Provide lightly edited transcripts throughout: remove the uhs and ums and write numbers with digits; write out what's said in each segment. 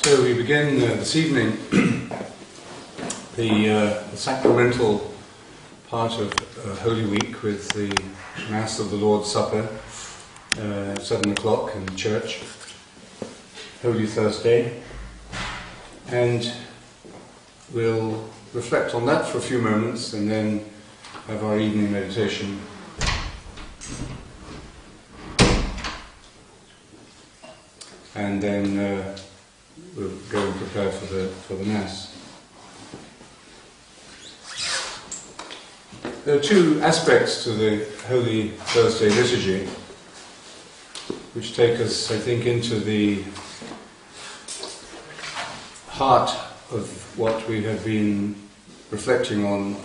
So we begin this evening the sacramental part of Holy Week with the Mass of the Lord's Supper, 7 o'clock in the church, Holy Thursday, and we'll reflect on that for a few moments and then have our evening meditation. And then we'll go and prepare for the Mass. There are two aspects to the Holy Thursday liturgy which take us, I think, into the heart of what we have been reflecting on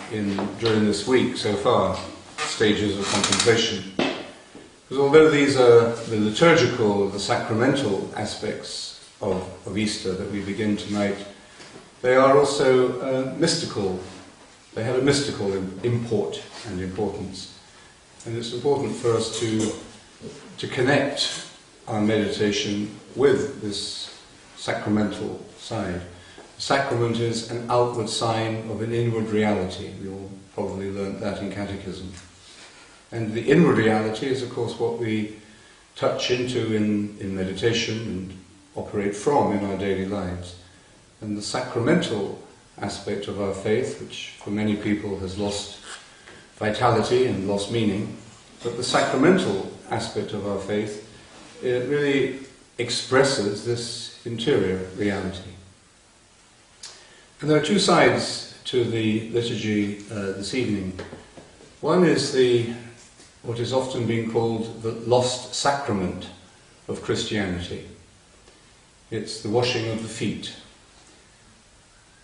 during this week so far, stages of contemplation. Because although these are the liturgical, the sacramental aspects of Easter that we begin tonight, they are also mystical. They have a mystical import and importance. And it's important for us to connect our meditation with this sacramental side. The sacrament is an outward sign of an inward reality. We all probably learnt that in catechism. And the inward reality is, of course, what we touch into in meditation and operate from in our daily lives. And the sacramental aspect of our faith, which for many people has lost vitality and lost meaning, but the sacramental aspect of our faith, it really expresses this interior reality. And there are two sides to the liturgy this evening. One is what is often being called the lost sacrament of Christianity. It's the washing of the feet.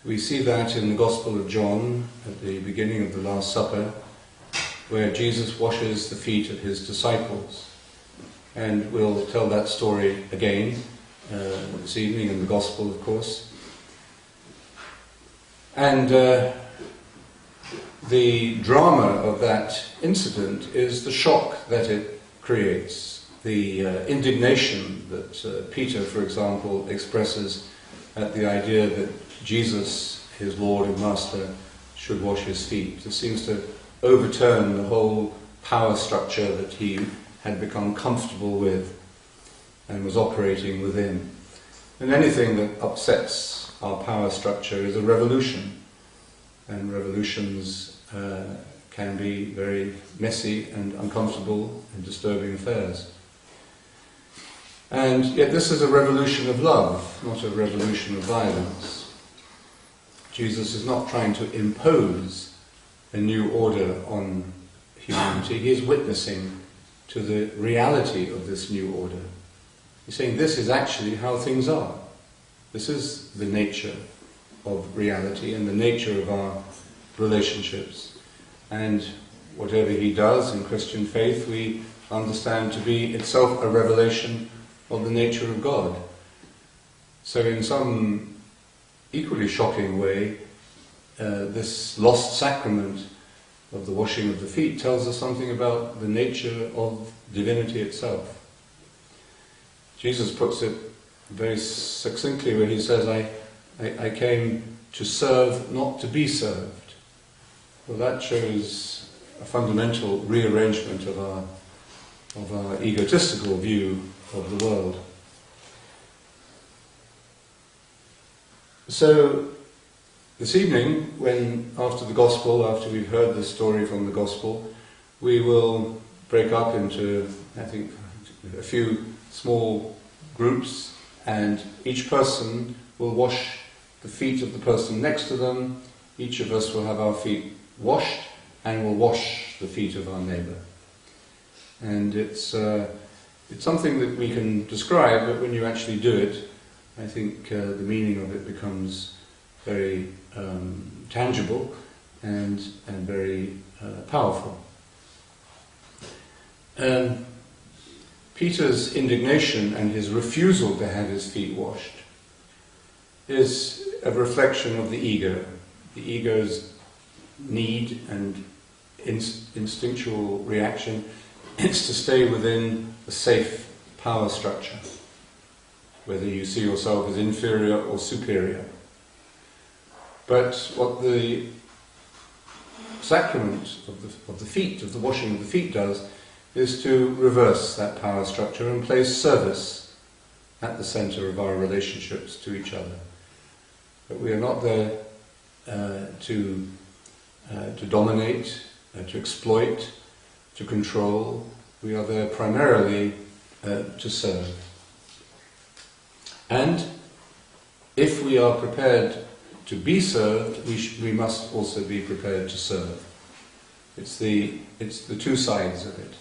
We see that in the Gospel of John at the beginning of the Last Supper, where Jesus washes the feet of his disciples. And we'll tell that story again this evening in the Gospel, of course. And the drama of that incident is the shock that it creates, the indignation that Peter, for example, expresses at the idea that Jesus, his Lord and Master, should wash his feet. It seems to overturn the whole power structure that he had become comfortable with and was operating within. And anything that upsets our power structure is a revolution. And revolutions can be very messy and uncomfortable and disturbing affairs. And yet this is a revolution of love, not a revolution of violence. Jesus is not trying to impose a new order on humanity. He is witnessing to the reality of this new order. He's saying this is actually how things are. This is the nature of reality and the nature of our relationships. And whatever he does in Christian faith, we understand to be itself a revelation of the nature of God. So in some equally shocking way, this lost sacrament of the washing of the feet tells us something about the nature of divinity itself. Jesus puts it very succinctly where he says, I came to serve, not to be served. Well, that shows a fundamental rearrangement of our egotistical view of the world. So this evening, when after we've heard the story from the Gospel, we will break up into, I think, a few small groups, and each person will wash the feet of the person next to them. Each of us will have our feet washed and will wash the feet of our neighbour. And it's something that we can describe, but when you actually do it, I think the meaning of it becomes very tangible and very powerful. Peter's indignation and his refusal to have his feet washed is a reflection of the ego. The ego's need and instinctual reaction is to stay within a safe power structure. whether you see yourself as inferior or superior. But what the sacrament of the feet, of the washing of the feet does, is to reverse that power structure and place service at the centre of our relationships to each other. But we are not there to dominate, to exploit, to control. We are there primarily to serve. And if we are prepared to be served, we must also be prepared to serve. It's the two sides of it.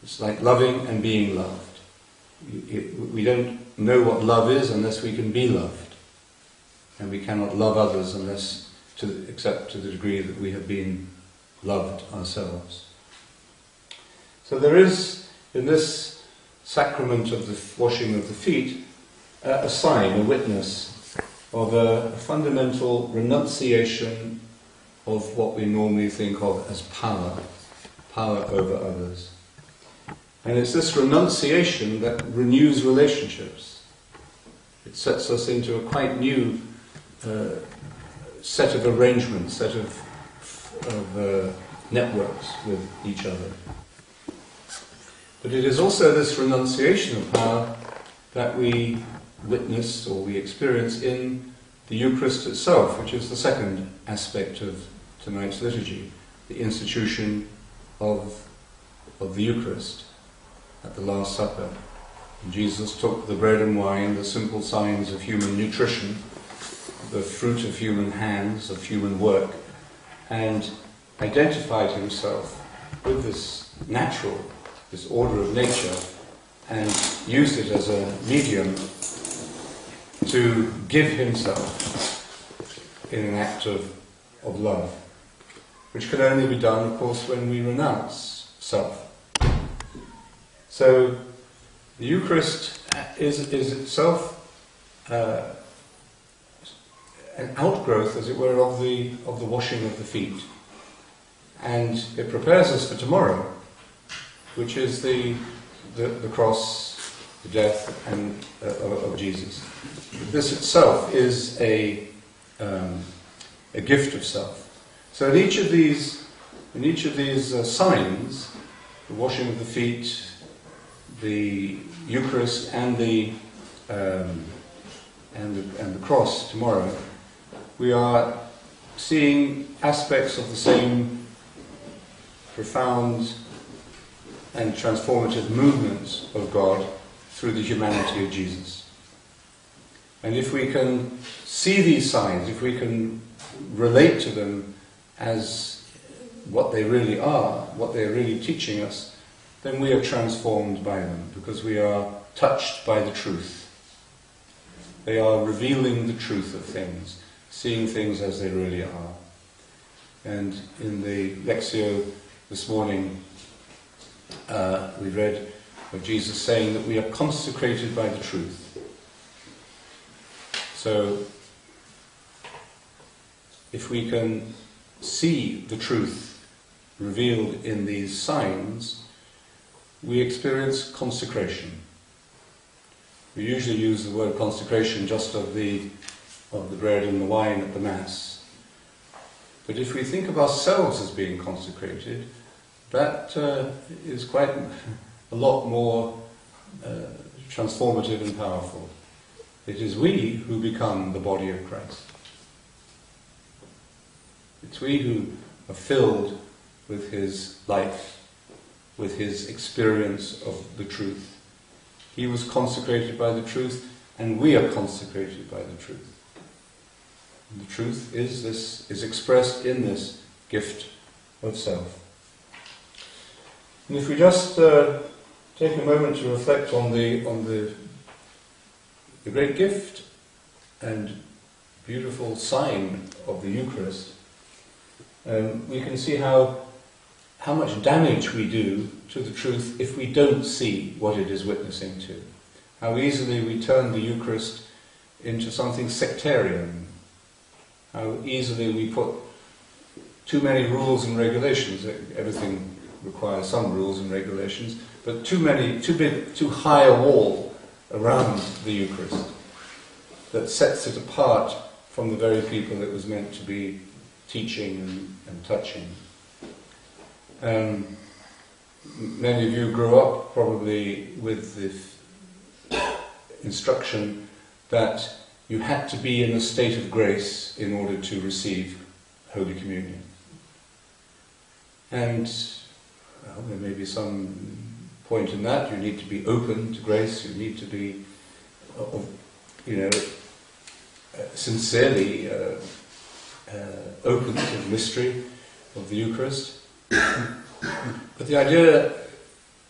It's like loving and being loved. We don't know what love is unless we can be loved. And we cannot love others except to the degree that we have been loved ourselves. So there is, in this sacrament of the washing of the feet, a sign, a witness of a fundamental renunciation of what we normally think of as power over others. And it's this renunciation that renews relationships. It sets us into a quite new set of arrangements, set of networks with each other. But it is also this renunciation of power that we witness or we experience in the Eucharist itself, which is the second aspect of tonight's liturgy, the institution of the Eucharist at the Last Supper. And Jesus took the bread and wine, the simple signs of human nutrition, the fruit of human hands, of human work, and identified himself with this natural, this order of nature, and used it as a medium to give himself in an act of love, which can only be done, of course, when we renounce self. So the Eucharist is itself an outgrowth, as it were, of the washing of the feet, and it prepares us for tomorrow, which is the cross, the death, and of Jesus. This itself is a gift of self. So in each of these signs, the washing of the feet, the Eucharist, and the cross tomorrow, we are seeing aspects of the same profound and transformative movement of God through the humanity of Jesus. And if we can see these signs, if we can relate to them as what they really are, what they are really teaching us, then we are transformed by them, because we are touched by the truth. They are revealing the truth of things, seeing things as they really are. And in the Lectio this morning, we read of Jesus saying that we are consecrated by the truth. So, if we can see the truth revealed in these signs, we experience consecration. We usually use the word consecration just of the bread and the wine at the Mass. But if we think of ourselves as being consecrated, that is quite a lot more transformative and powerful. It is we who become the body of Christ. It's we who are filled with his life, with his experience of the truth. He was consecrated by the truth, and we are consecrated by the truth. And the truth is expressed in this gift of self. And if we just take a moment to reflect on the great gift and beautiful sign of the Eucharist, we can see how much damage we do to the truth if we don't see what it is witnessing to. How easily we turn the Eucharist into something sectarian. How easily we put too many rules and regulations. Everything requires some rules and regulations, but too high a wall around the Eucharist that sets it apart from the very people it was meant to be teaching and touching. Many of you grew up probably with the instruction that you had to be in a state of grace in order to receive Holy Communion. And well, there may be some point in that. You need to be open to grace. You need to be, sincerely open to the mystery of the Eucharist. But the idea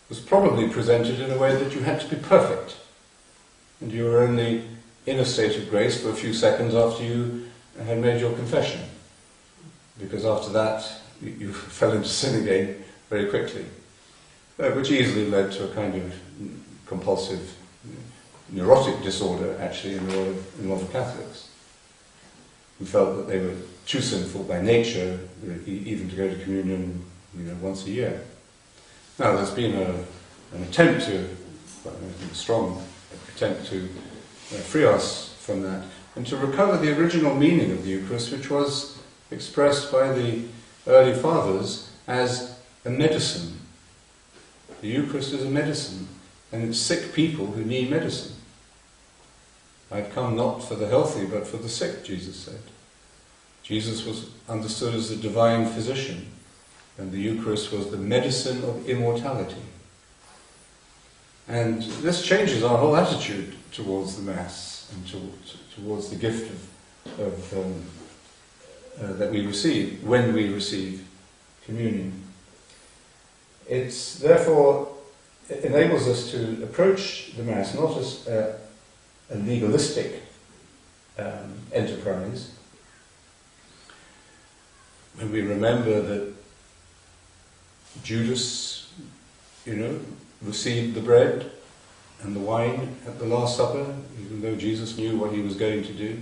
was probably presented in a way that you had to be perfect, and you were only in a state of grace for a few seconds after you had made your confession, because after that you fell into sin again very quickly, which easily led to a kind of compulsive, neurotic disorder, actually, in a lot of Catholics, who felt that they were too sinful by nature, even to go to communion, once a year. Now, there's been an attempt to, a strong attempt to free us from that, and to recover the original meaning of the Eucharist, which was expressed by the early fathers as a medicine. The Eucharist is a medicine, and it's sick people who need medicine. I've come not for the healthy, but for the sick, Jesus said. Jesus was understood as the divine physician, and the Eucharist was the medicine of immortality. And this changes our whole attitude towards the Mass and towards the gift that we receive when we receive communion. It's therefore, it enables us to approach the Mass not as a legalistic enterprise, when we remember that Judas, received the bread and the wine at the Last Supper, even though Jesus knew what he was going to do,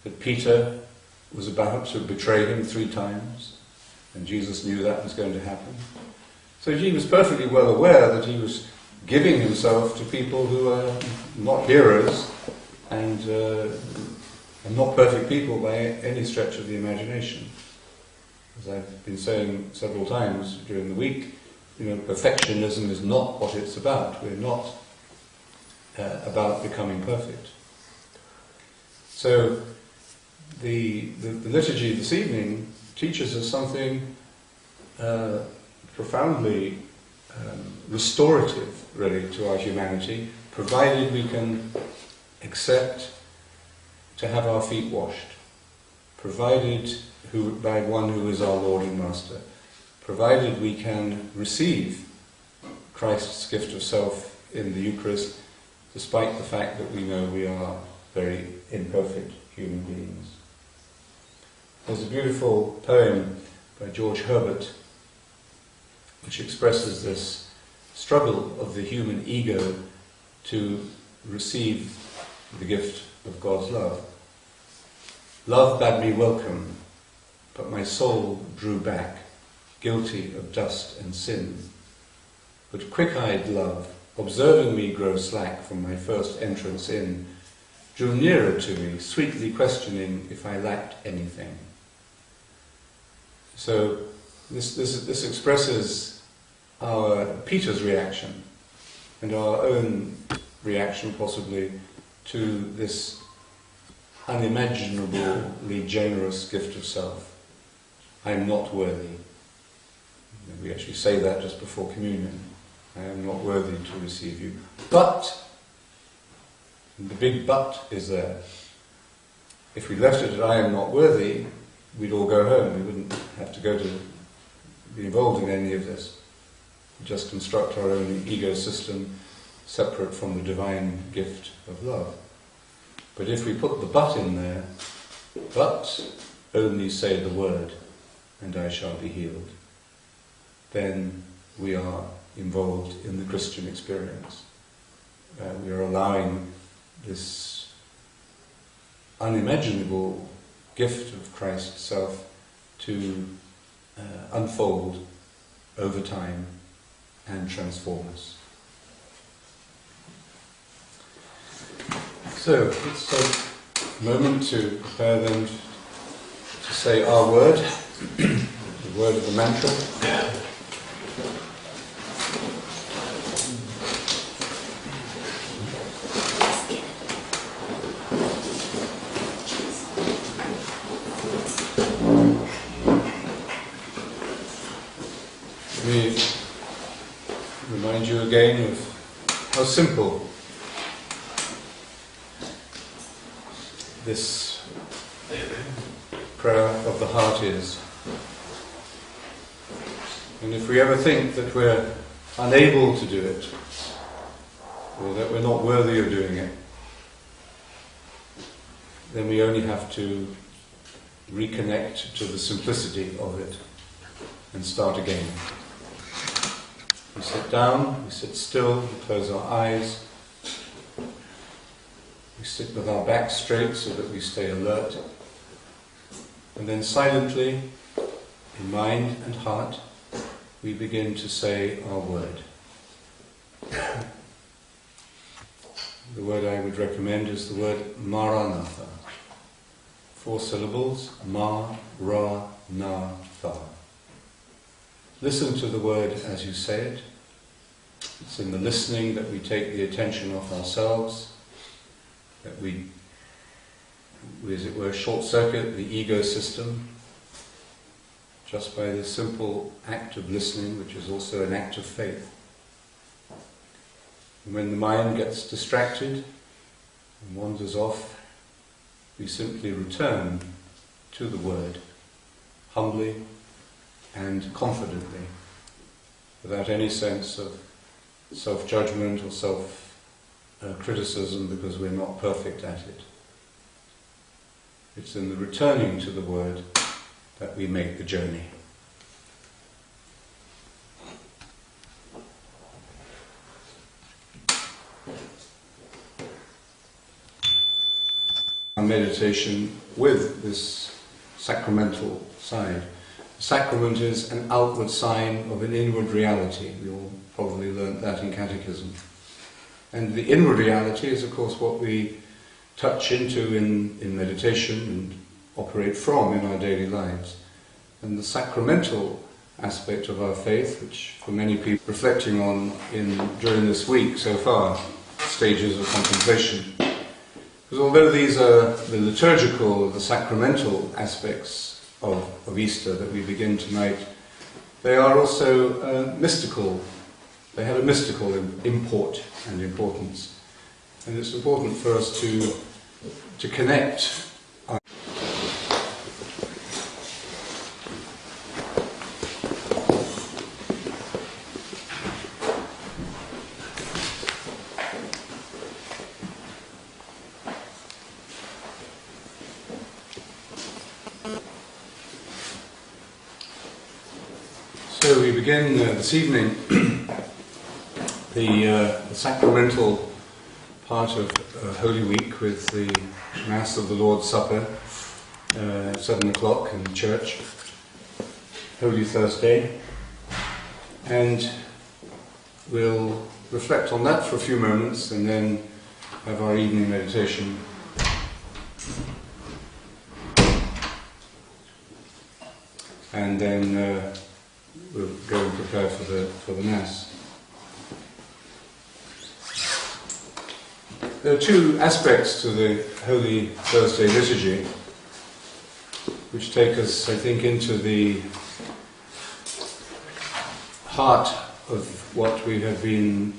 that Peter was about to betray him 3 times, and Jesus knew that was going to happen. So he was perfectly well aware that he was giving himself to people who are not hearers and not perfect people by any stretch of the imagination. As I've been saying several times during the week, perfectionism is not what it's about. We're not about becoming perfect. So the liturgy this evening teaches us something profoundly restorative, really, to our humanity, provided we can accept to have our feet washed, provided by one who is our Lord and Master, provided we can receive Christ's gift of self in the Eucharist, despite the fact that we know we are very imperfect human beings. There's a beautiful poem by George Herbert which expresses this struggle of the human ego to receive the gift of God's love. Love bade me welcome, but my soul drew back, guilty of dust and sin. But quick-eyed love, observing me grow slack from my first entrance in, drew nearer to me, sweetly questioning if I lacked anything. So this expresses Peter's reaction, and our own reaction possibly, to this unimaginably generous gift of self. I am not worthy. We actually say that just before communion. I am not worthy to receive you. But, and the big but is there. If we left it at I am not worthy, we'd all go home. We wouldn't have to be involved in any of this. We just construct our own ego system separate from the divine gift of love. But if we put the but in there, but only say the word, and I shall be healed, then we are involved in the Christian experience. We are allowing this unimaginable gift of Christ's self to unfold over time and transform us. So, let's take a moment to prepare them to say our word, the word of the mantra. Let me remind you again of how simple this prayer of the heart is. And if we ever think that we're unable to do it, or that we're not worthy of doing it, then we only have to reconnect to the simplicity of it and start again. We sit down, we sit still, we close our eyes. We sit with our back straight so that we stay alert. And then silently, in mind and heart, we begin to say our word. The word I would recommend is the word Maranatha. 4 syllables, Ma, Ra, Na, Tha. Listen to the word as you say it. It's in the listening that we take the attention off ourselves, that we, as it were, short-circuit the ego system just by this simple act of listening, which is also an act of faith. And when the mind gets distracted and wanders off, we simply return to the word, humbly and confidently, without any sense of self-judgment or self-criticism because we're not perfect at it. It's in the returning to the word that we make the journey. Our meditation with this sacramental side. The sacrament is an outward sign of an inward reality. We all probably learnt that in catechism. And the inward reality is, of course, what we touch into in meditation and operate from in our daily lives. And the sacramental aspect of our faith, which for many people reflecting on during this week so far, stages of contemplation. Because although these are the liturgical, the sacramental aspects of Easter that we begin tonight, they are also mystical. They have a mystical import and importance. And it's important for us to connect. So we begin this evening the sacramental part of Holy Week with the Mass of the Lord's Supper, 7 o'clock in the church, Holy Thursday, and we'll reflect on that for a few moments and then have our evening meditation. And then we'll go and prepare for the Mass. There are 2 aspects to the Holy Thursday liturgy which take us, I think, into the heart of what we have been